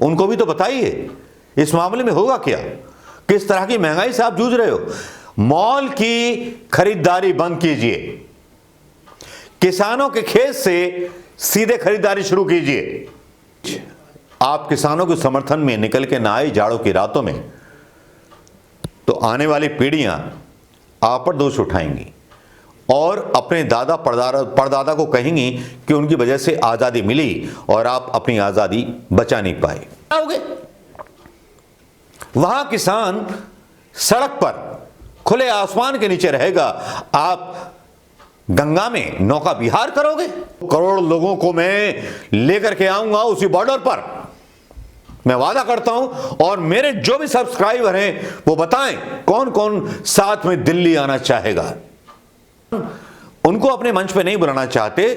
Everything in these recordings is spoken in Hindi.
उनको भी तो बताइए इस मामले में होगा क्या, किस तरह की महंगाई से आप जूझ रहे हो। मॉल की खरीदारी बंद कीजिए, किसानों के खेत से सीधे खरीदारी शुरू कीजिए। आप किसानों के समर्थन में निकल के ना आए जाड़ों की रातों में, तो आने वाली पीढ़ियां आप पर दोष उठाएंगी और अपने दादा परदादा को कहेंगी कि उनकी वजह से आजादी मिली और आप अपनी आजादी बचा नहीं पाए। वहां किसान सड़क पर खुले आसमान के नीचे रहेगा, आप गंगा में नौका विहार करोगे। करोड़ लोगों को मैं लेकर के आऊंगा उसी बॉर्डर पर, मैं वादा करता हूं। और मेरे जो भी सब्सक्राइबर हैं वो बताएं कौन कौन साथ में दिल्ली आना चाहेगा। उनको अपने मंच पे नहीं बुलाना चाहते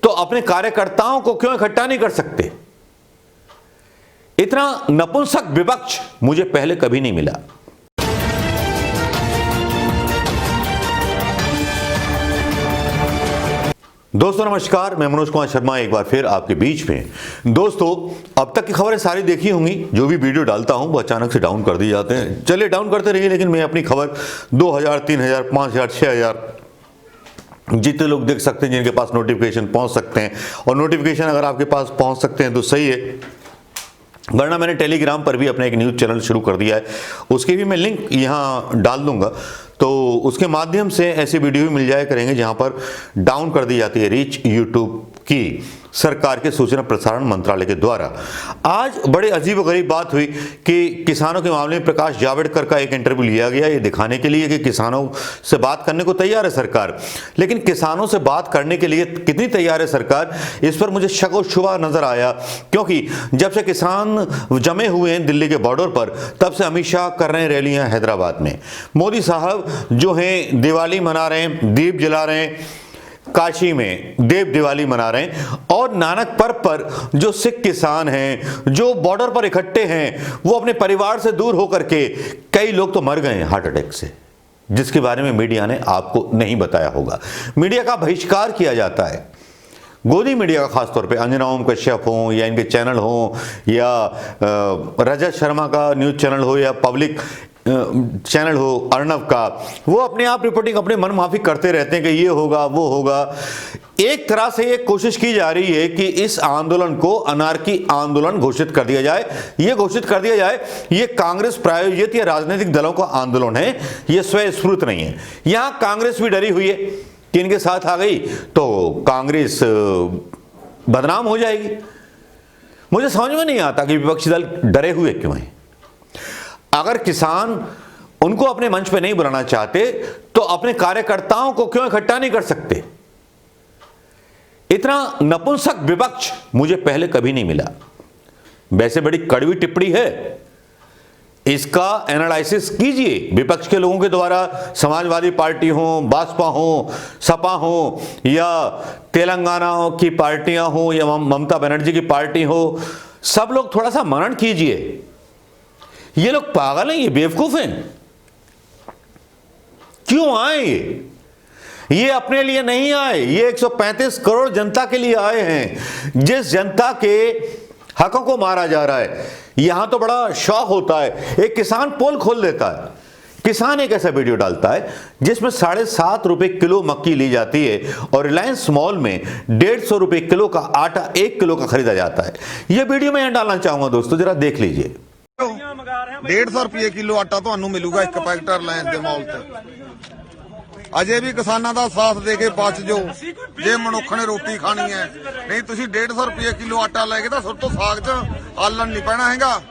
तो अपने कार्यकर्ताओं को क्यों इकट्ठा नहीं कर सकते। इतना नपुंसक विपक्ष मुझे पहले कभी नहीं मिला। दोस्तों नमस्कार, मैं मनोज कुमार शर्मा एक बार फिर आपके बीच में। दोस्तों अब तक की खबरें सारी देखी होंगी, जो भी वीडियो डालता हूं वो अचानक से डाउन कर दिए जाते हैं। चलिए डाउन करते रहिए, लेकिन मैं अपनी खबर 2000, 3000, 5000, 6000 जितने लोग देख सकते हैं, जिनके पास नोटिफिकेशन पहुंच सकते हैं, और नोटिफिकेशन अगर आपके पास पहुंच सकते हैं तो सही है, वरना मैंने टेलीग्राम पर भी अपना एक न्यूज़ चैनल शुरू कर दिया है, उसकी भी मैं लिंक यहाँ डाल दूंगा। तो उसके माध्यम से ऐसे वीडियो भी मिल जाया करेंगे जहाँ पर डाउन कर दी जाती है रीच यूट्यूब की सरकार के सूचना प्रसारण मंत्रालय के द्वारा। आज बड़े अजीबोगरीब बात हुई कि किसानों के मामले में प्रकाश जावड़ेकर का एक इंटरव्यू लिया गया, ये दिखाने के लिए कि किसानों से बात करने को तैयार है सरकार, लेकिन किसानों से बात करने के लिए कितनी तैयार है सरकार, इस पर मुझे शक और शुबा नजर आया। क्योंकि जब से किसान जमे हुए हैं दिल्ली के बॉर्डर पर, तब से अमित शाह कर रहे हैं रैलियां हैदराबाद में। मोदी साहब जो हैं दिवाली मना रहे हैं, दीप जला रहे हैं, काशी में देव दिवाली मना रहे हैं, और नानक पर्व पर जो सिख किसान हैं जो बॉर्डर पर इकट्ठे हैं, वो अपने परिवार से दूर होकर के, कई लोग तो मर गए हैं हार्ट अटैक से, जिसके बारे में मीडिया ने आपको नहीं बताया होगा। मीडिया का बहिष्कार किया जाता है, गोदी मीडिया का खासतौर पे, अंजना ओम कश्यप हो या इनके चैनल हो, या रजत शर्मा का न्यूज़ चैनल हो, या पब्लिक चैनल हो अर्णव का, वो अपने आप रिपोर्टिंग अपने मन माफिक करते रहते हैं कि ये होगा वो होगा। एक तरह से ये कोशिश की जा रही है कि इस आंदोलन को अनारकी आंदोलन घोषित कर दिया जाए। ये घोषित कर दिया जाए ये कांग्रेस प्रायोजित या राजनीतिक दलों का आंदोलन है, ये स्वस्फूर्त नहीं है। यहां कांग्रेस भी डरी हुई है कि इनके साथ आ गई तो कांग्रेस बदनाम हो जाएगी। मुझे समझ में नहीं आता कि विपक्षी दल डरे हुए क्यों हैं। अगर किसान उनको अपने मंच पे नहीं बुलाना चाहते तो अपने कार्यकर्ताओं को क्यों इकट्ठा नहीं कर सकते। इतना नपुंसक विपक्ष मुझे पहले कभी नहीं मिला। वैसे बड़ी कड़वी टिप्पणी है, इसका एनालिसिस कीजिए विपक्ष के लोगों के द्वारा। समाजवादी पार्टी हो, बासपा हो, सपा हो, या तेलंगाना की पार्टियां हो, या ममता बनर्जी की पार्टी हो, सब लोग थोड़ा सा मनन कीजिए। ये लोग पागल हैं, ये बेवकूफ हैं। क्यों आए ये अपने लिए नहीं आए, ये 135 करोड़ जनता के लिए आए हैं। जिस जनता के हकों को मारा जा रहा है, यहां तो बड़ा शौक होता है, एक किसान पोल खोल देता है। किसान एक ऐसा वीडियो डालता है जिसमें 7.5 रुपए किलो मक्की ली जाती है और रिलायंस मॉल में 150 रुपए किलो का आटा 1 किलो का खरीदा जाता है। यह वीडियो मैं यहां डालना चाहूंगा दोस्तों, जरा देख लीजिए। 150 रुपए किलो आटा ਤੁਹਾਨੂੰ ਮਿਲੂਗਾ ਇੱਕ ਪੈਕਟ ਰਿਲਾਇੰਸ ਦੇ ਮਾਲ ਤੇ। ਅਜੇ ਵੀ ਕਿਸਾਨਾਂ ਦਾ ਸਾਥ ਦੇ ਕੇ ਬਚ ਜੋ, ਜੇ ਮਨੁੱਖ ਨੇ ਰੋਟੀ ਖਾਣੀ ਹੈ। ਨਹੀਂ ਤੁਸੀਂ 150 रुपए किलो ਆਟਾ ਲੈ ਕੇ ਤਾਂ ਸੁਰ ਤੋਂ ਸਾਗ 'ਚ ਆਲਣ ਨਹੀਂ ਪੈਣਾ ਹੈਗਾ।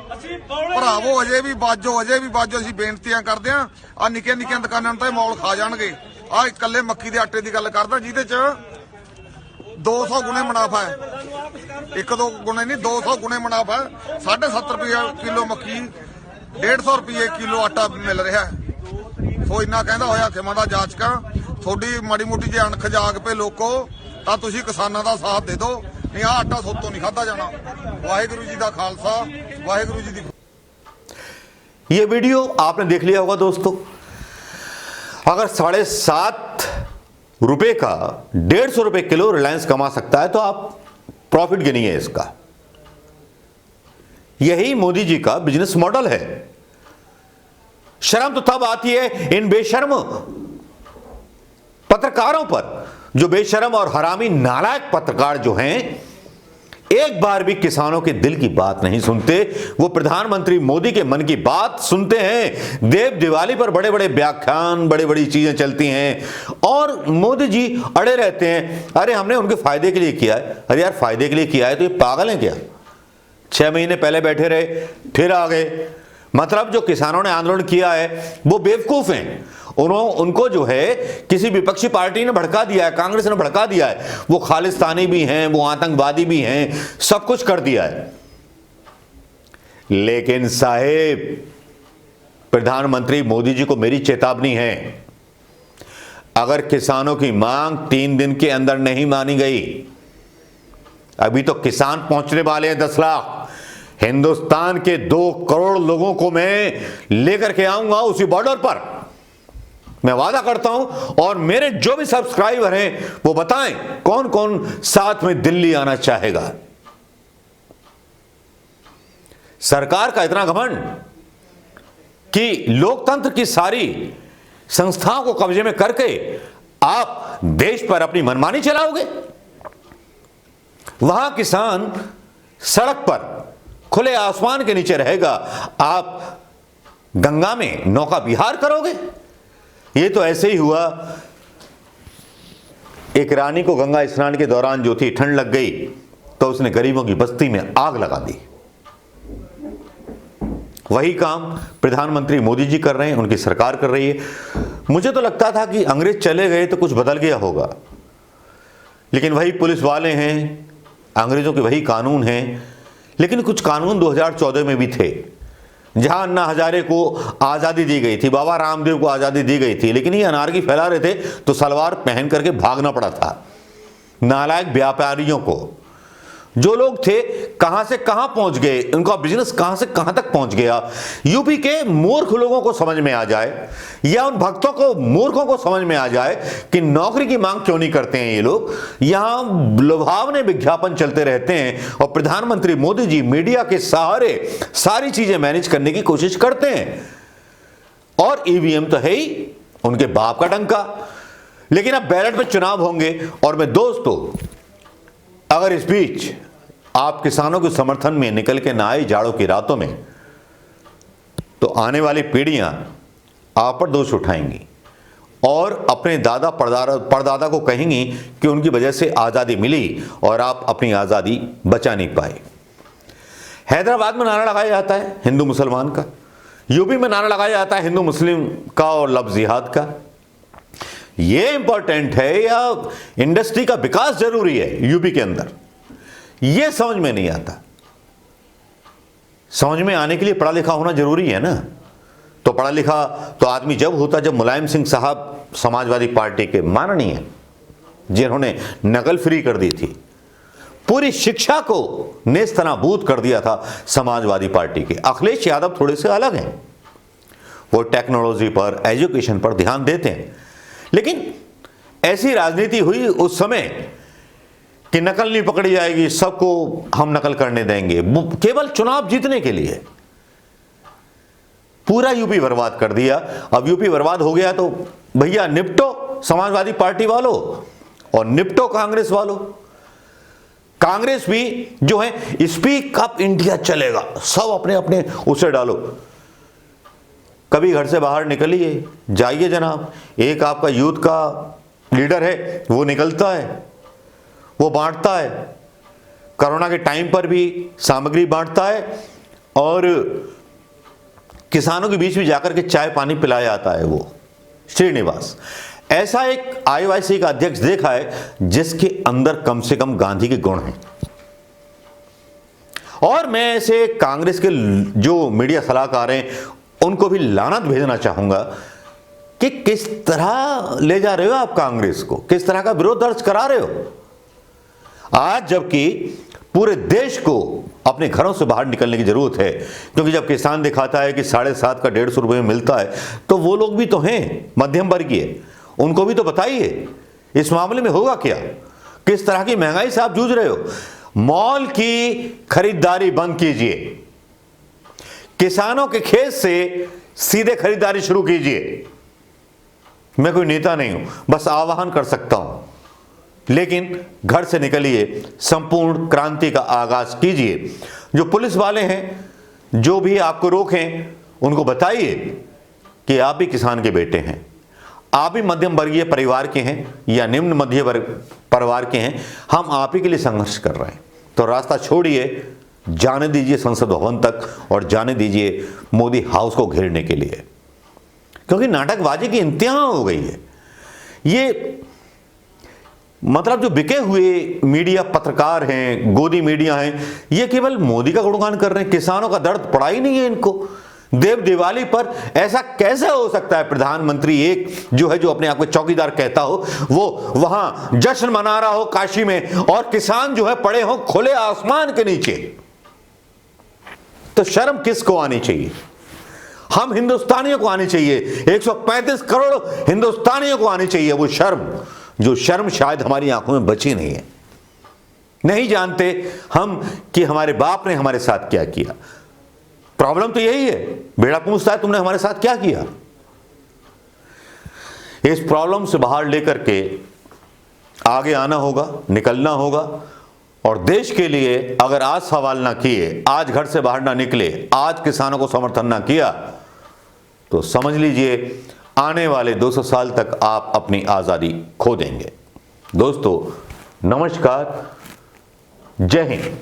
ਭਰਾਵੋ ਅਜੇ ਵੀ ਬਾਜੋ, ਅਜੇ ਵੀ ਬਾਜੋ। ਅਸੀਂ ਬੇਨਤੀਆਂ ਕਰਦੇ ਆਂ, ਆ ਨਿੱਕੀਆਂ ਨਿੱਕੀਆਂ ਦੁਕਾਨਾਂ ਨੂੰ ਤਾਂ ਇਹ ਮੌਲ ਖਾ ਜਾਣਗੇ। ਆ ਇਕੱਲੇ ਮੱਕੀ ਦੇ ਆਟੇ ਦੀ ਗੱਲ ਕਰਦਾ ਜਿਹਦੇ 'ਚ 200 ਗੁਣੇ ਮੁਨਾਫਾ ਹੈ। ਇੱਕ ਦੋ ਗੁਣੇ ਨਹੀਂ, 200 ਗੁਣੇ ਮੁਨਾਫਾ ਹੈ। 7.5 रुपए किलो ਮੱਕੀ, 150 रुपए किलो ਆਟਾ ਮਿਲ ਰਿਹਾ ਹੈ। ਸੋ ਇੰਨਾ ਕਹਿੰਦਾ ਹੋਇਆ ਖਿਮਾ ਦਾ ਜਾਚਕਾ, ਤੁਹਾਡੀ ਮਾੜੀ ਮੋਟੀ ਜੇ ਅਣਖ ਜਾਗ ਪਏ ਲੋਕੋ ਤਾਂ ਤੁਸੀਂ ਕਿਸਾਨਾਂ ਦਾ ਸਾਥ ਦੇ ਦਿਓ, ਨਹੀਂ ਆ ਆਟਾ ਸੋਤੋਂ ਨਹੀਂ ਖਾਧਾ ਜਾਣਾ। ਵਾਹਿਗੁਰੂ ਜੀ ਦਾ ਖਾਲਸਾ, ਵਾਹਿਗुरु जी दी। ये वीडियो आपने देख लिया होगा दोस्तों। अगर 7.5 रुपए का 150 रुपए किलो रिलायंस कमा सकता है तो आप प्रॉफिट गिनिए इसका। यही मोदी जी का बिजनेस मॉडल है। शर्म तो तब आती है इन बेशर्म पत्रकारों पर, जो बेशर्म और हरामी नालायक पत्रकार जो हैं, एक बार भी किसानों के दिल की बात नहीं सुनते। वो प्रधानमंत्री मोदी के मन की बात सुनते हैं। देव दिवाली पर बड़े बड़े व्याख्यान, बड़ी बड़ी चीजें चलती हैं और मोदी जी अड़े रहते हैं, अरे हमने उनके फायदे के लिए किया है। अरे यार, फायदे के लिए किया है तो ये पागल हैं क्या? 6 महीने पहले बैठे रहे, फिर आ गए। मतलब जो किसानों ने आंदोलन किया है वो बेवकूफ हैं। उनको जो है किसी विपक्षी पार्टी ने भड़का दिया है, कांग्रेस ने भड़का दिया है। वो खालिस्तानी भी हैं, वो आतंकवादी भी हैं, सब कुछ कर दिया है। लेकिन साहेब, प्रधानमंत्री मोदी जी को मेरी चेतावनी है, अगर किसानों की मांग 3 दिन के अंदर नहीं मानी गई, अभी तो किसान पहुंचने वाले हैं 10 लाख, हिंदुस्तान के 2 करोड़ लोगों को मैं लेकर के आऊंगा उसी बॉर्डर पर, मैं वादा करता हूं। और मेरे जो भी सब्सक्राइबर हैं वो बताएं कौन कौन साथ में दिल्ली आना चाहेगा। सरकार का इतना घमंड कि लोकतंत्र की सारी संस्थाओं को कब्जे में करके आप देश पर अपनी मनमानी चलाओगे। वहां किसान सड़क पर खुले आसमान के नीचे रहेगा, आप गंगा में नौका विहार करोगे। ये तो ऐसे ही हुआ, एक रानी को गंगा स्नान के दौरान जो थी ठंड लग गई तो उसने गरीबों की बस्ती में आग लगा दी। वही काम प्रधानमंत्री मोदी जी कर रहे हैं, उनकी सरकार कर रही है। मुझे तो लगता था कि अंग्रेज चले गए तो कुछ बदल गया होगा, लेकिन वही पुलिस वाले हैं, अंग्रेजों के वही कानून हैं। लेकिन कुछ कानून 2014 में भी थे, जहां अन्ना हजारे को आजादी दी गई थी, बाबा रामदेव को आजादी दी गई थी, लेकिन ये अनारकी फैला रहे थे तो सलवार पहन करके भागना पड़ा था। नालायक व्यापारियों को, जो लोग थे कहां से कहां पहुंच गए, उनका बिजनेस कहां से कहां तक पहुंच गया। यूपी के मूर्ख लोगों को समझ में आ जाए, या उन भक्तों को, मूर्खों को समझ में आ जाए कि नौकरी की मांग क्यों नहीं करते हैं ये लोग। यहां लुभावने विज्ञापन चलते रहते हैं और प्रधानमंत्री मोदी जी मीडिया के सहारे सारी चीजें मैनेज करने की कोशिश करते हैं। और ईवीएम तो है ही उनके बाप का डंका। लेकिन अब बैलेट में चुनाव होंगे और मैं दोस्तों, अगर इस बीच आप किसानों के समर्थन में निकल के ना आए जाड़ों की रातों में, तो आने वाली पीढ़ियां आप पर दोष उठाएंगी और अपने दादा परदादा को कहेंगी कि उनकी वजह से आज़ादी मिली और आप अपनी आज़ादी बचा नहीं पाए। हैदराबाद में नारा लगाया जाता है हिंदू मुसलमान का, यूपी में नारा लगाया जाता है हिंदू मुस्लिम का और लफ्ज़ जिहाद का। ये इंपॉर्टेंट है या इंडस्ट्री का विकास जरूरी है यूपी के अंदर, ये समझ में नहीं आता। समझ में आने के लिए पढ़ा लिखा होना जरूरी है ना। तो पढ़ा लिखा तो आदमी जब होता जब मुलायम सिंह साहब समाजवादी पार्टी के माननीय, जिन्होंने नकल फ्री कर दी थी, पूरी शिक्षा को नेस्तनाबूद कर दिया था समाजवादी पार्टी के। अखिलेश यादव थोड़े से अलग हैं, वो टेक्नोलॉजी पर, एजुकेशन पर ध्यान देते हैं। लेकिन ऐसी राजनीति हुई उस समय कि नकल नहीं पकड़ी जाएगी, सबको हम नकल करने देंगे, केवल चुनाव जीतने के लिए। पूरा यूपी बर्बाद कर दिया। अब यूपी बर्बाद हो गया तो भैया निपटो समाजवादी पार्टी वालों और निपटो कांग्रेस वालों। कांग्रेस भी जो है स्पीक अप इंडिया चलेगा, सब अपने अपने उसे डालो। कभी घर से बाहर निकलिए, जाइए जनाब, एक आपका यूथ का लीडर है, वो निकलता है, वो बांटता है, कोरोना के टाइम पर भी सामग्री बांटता है और किसानों के बीच में जाकर के चाय पानी पिलाया जाता है। वो श्रीनिवास, ऐसा एक आईओआईसी का अध्यक्ष देखा है जिसके अंदर कम से कम गांधी के गुण हैं। और मैं ऐसे कांग्रेस के जो मीडिया सलाहकार हैं उनको भी लानत भेजना चाहूंगा कि किस तरह ले जा रहे हो आप कांग्रेस को, किस तरह का विरोध दर्ज करा रहे हो आज, जबकि पूरे देश को अपने घरों से बाहर निकलने की जरूरत है। क्योंकि जब किसान दिखाता है कि 7.5 का 150 रुपये में मिलता है, तो वो लोग भी तो हैं मध्यम वर्गीय, उनको भी तो बताइए इस मामले में होगा क्या, किस तरह की महंगाई से आप जूझ रहे हो। मॉल की खरीदारी बंद कीजिए, किसानों के खेत से सीधे खरीदारी शुरू कीजिए। मैं कोई नेता नहीं हूं, बस आह्वान कर सकता हूं। लेकिन घर से निकलिए, संपूर्ण क्रांति का आगाज कीजिए। जो पुलिस वाले हैं, जो भी आपको रोकें, उनको बताइए कि आप भी किसान के बेटे हैं, आप भी मध्यम वर्गीय परिवार के हैं या निम्न मध्य वर्ग परिवार के हैं, हम आप ही के लिए संघर्ष कर रहे हैं। तो रास्ता छोड़िए, जाने दीजिए संसद भवन तक और जाने दीजिए मोदी हाउस को घेरने के लिए, क्योंकि नाटकबाजी की इंतहा हो गई है। ये मतलब जो बिके हुए मीडिया पत्रकार हैं, गोदी मीडिया हैं, ये केवल मोदी का गुणगान कर रहे हैं, किसानों का दर्द पड़ा ही नहीं है इनको। देव दिवाली पर ऐसा कैसे हो सकता है? प्रधानमंत्री एक जो है, जो अपने आप को चौकीदार कहता हो, वो वहां जश्न मना रहा हो काशी में, और किसान जो है पड़े हो खुले आसमान के नीचे। तो शर्म किसको आनी चाहिए? हम हिंदुस्तानियों को आनी चाहिए, 135 करोड़ हिंदुस्तानियों को आनी चाहिए वो शर्म, जो शर्म शायद हमारी आंखों में बची नहीं है। नहीं जानते हम कि हमारे बाप ने हमारे साथ क्या किया। प्रॉब्लम तो यही है, बेड़ा पूछता है तुमने हमारे साथ क्या किया। इस प्रॉब्लम से बाहर लेकर के आगे आना होगा, निकलना होगा। और देश के लिए अगर आज सवाल ना किए, आज घर से बाहर ना निकले, आज किसानों को समर्थन ना किया, तो समझ लीजिए आने वाले 200 साल तक आप अपनी आज़ादी खो देंगे। दोस्तों नमस्कार, जय हिंद।